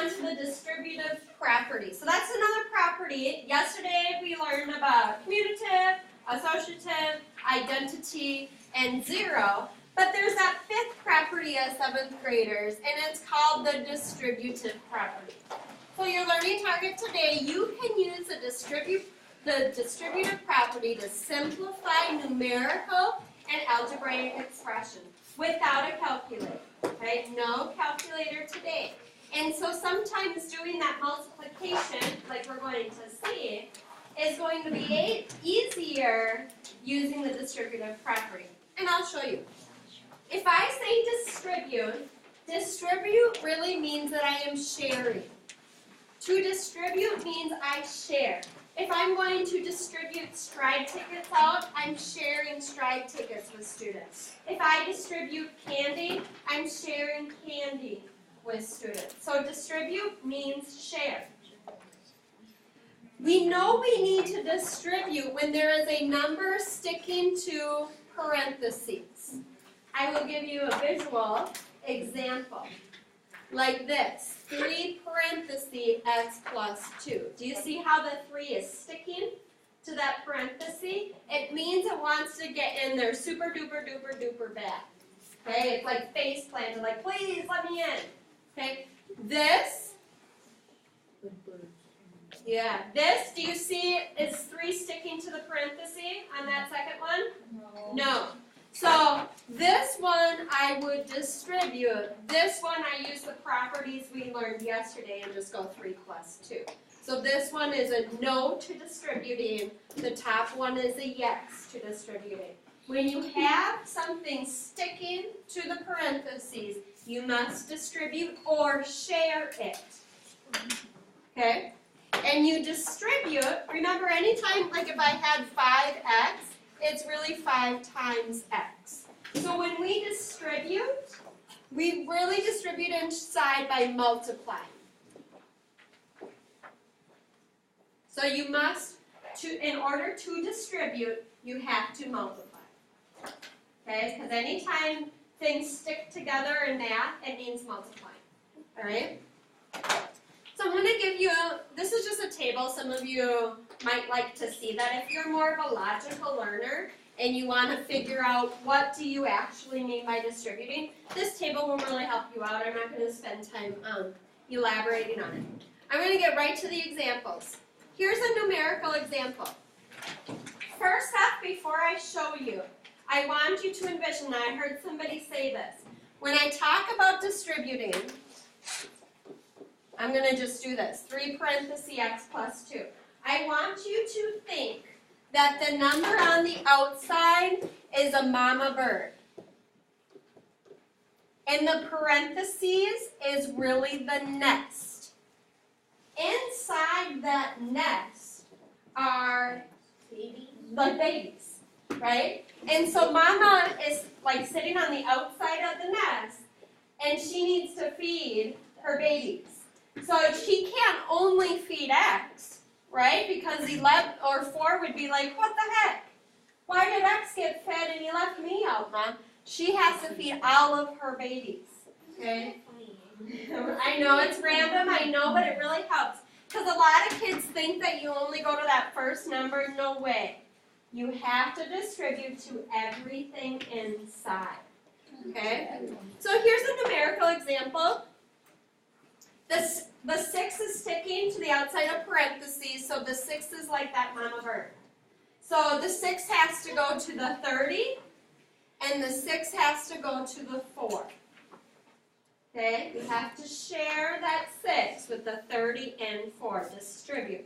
on to the distributive property. So that's another property. Yesterday we learned about commutative, associative, identity, and zero. But there's that fifth property as 7th graders, and it's called the distributive property. So your learning target today, you can use the distributive property to simplify numerical and algebraic expression without a calculator. Okay, no calculator today. And so sometimes doing that multiplication, like we're going to see, is going to be easier using the distributive property. And I'll show you. If I say distribute really means that I am sharing. To distribute means I share. If I'm going to distribute stride tickets out, I'm sharing stride tickets with students. If I distribute candy, I'm sharing candy with students. So distribute means share. We know we need to distribute when there is a number sticking to parentheses. I will give you a visual example. Like this, 3 parentheses x plus 2. Do you see how the 3 is sticking to that parenthesis? It means it wants to get in there super duper duper duper bad. Okay, it's like face planted, like please let me in. Okay, this, this, do you see is 3 sticking to the parenthesis on that second one? No. So this one I would distribute. This one I use the properties we learned yesterday and just go 3 plus 2. So this one is a no to distributing. The top one is a yes to distributing. When you have something sticking to the parentheses, you must distribute or share it. Okay? And you distribute, remember anytime, like if I had 5x, it's really 5 times x. So when we distribute, we really distribute inside by multiplying. So you must, in order to distribute, you have to multiply. Okay, because anytime things stick together in math, it means multiplying. All right? So I'm going to give you, this is just a table. Some of you might like to see that. If you're more of a logical learner and you want to figure out what do you actually mean by distributing, this table will really help you out. I'm not going to spend time elaborating on it. I'm going to get right to the examples. Here's a numerical example. First off, before I show you, I want you to envision, I heard somebody say this. When I talk about distributing, I'm going to just do this, 3 parentheses x plus 2. I want you to think that the number on the outside is a mama bird. And the parentheses is really the nest. Inside that nest are the babies, right? And so mama is like sitting on the outside of the nest, and she needs to feed her babies. So she can't only feed x, right? Because 11 or 4 would be like, what the heck? Why did x get fed and you left me out, Mom? She has to feed all of her babies, okay? I know it's random, I know, but it really helps. Because a lot of kids think that you only go to that first number. No way. You have to distribute to everything inside, okay? So here's a numerical example. The 6 is sticking to the outside of parentheses, so the 6 is like that mama bird. So the 6 has to go to the 30, and the 6 has to go to the 4. Okay, we have to share that 6 with the 30 and 4, distribute.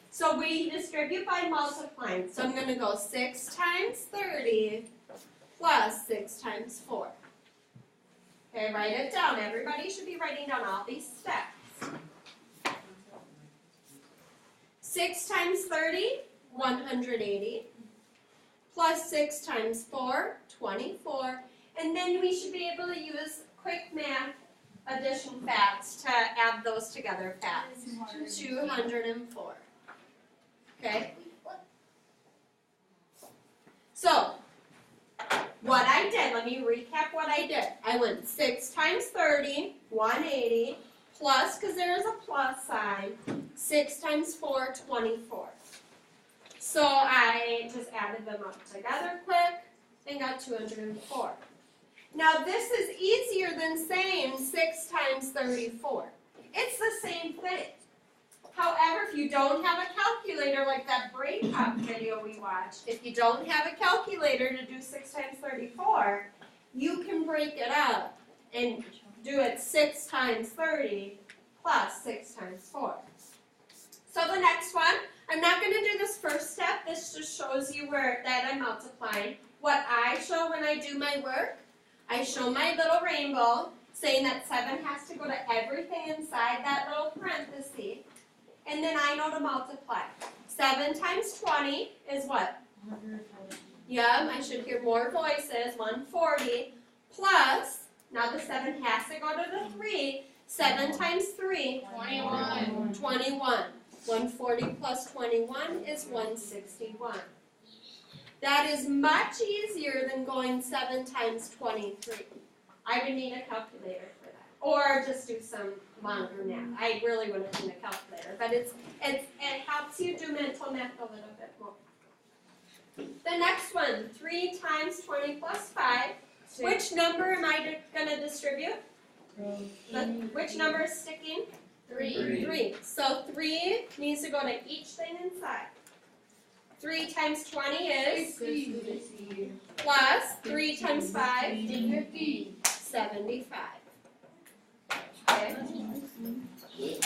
So we distribute by multiplying. So I'm going to go 6 times 30 plus 6 times 4. Okay, write it down. Everybody should be writing down all these steps. 6 times 30, 180. Plus 6 times 4, 24. And then we should be able to use quick math addition facts to add those together fast. 204. Okay? So, what I did, let me recap what I did. I went 6 times 30, 180, plus, because there is a plus sign, 6 times 4, 24. So I just added them up together quick and got 204. Now this is easier than saying 6 times 34. It's the same thing. However, if you don't have a calculator like that brain pop video we watched, if you don't have a calculator to do 6 times 34, you can break it up and do it 6 times 30 plus 6 times 4. So the next one, I'm not going to do this first step. This just shows you where that I'm multiplying. What I show when I do my work, I show my little rainbow saying that 7 has to go to everything inside that little parenthesis. And then I know to multiply. 7 times 20 is what? 140. Yeah, I should hear more voices. 140 plus, now the 7 has to go to the 3. 7 times 3. 21. 21. 140 plus 21 is 161. That is much easier than going 7 times 23. I would need a calculator for that. Or just do some longer math. I really wouldn't need a calculator. But it helps you do mental math a little bit more. The next one, 3 times 20 plus 5. Which number am I going to distribute? Which number is sticking? 3. 3. So 3 needs to go to each thing inside. 3 times 20 is 60. plus 3 times 5, 50. 75. Okay.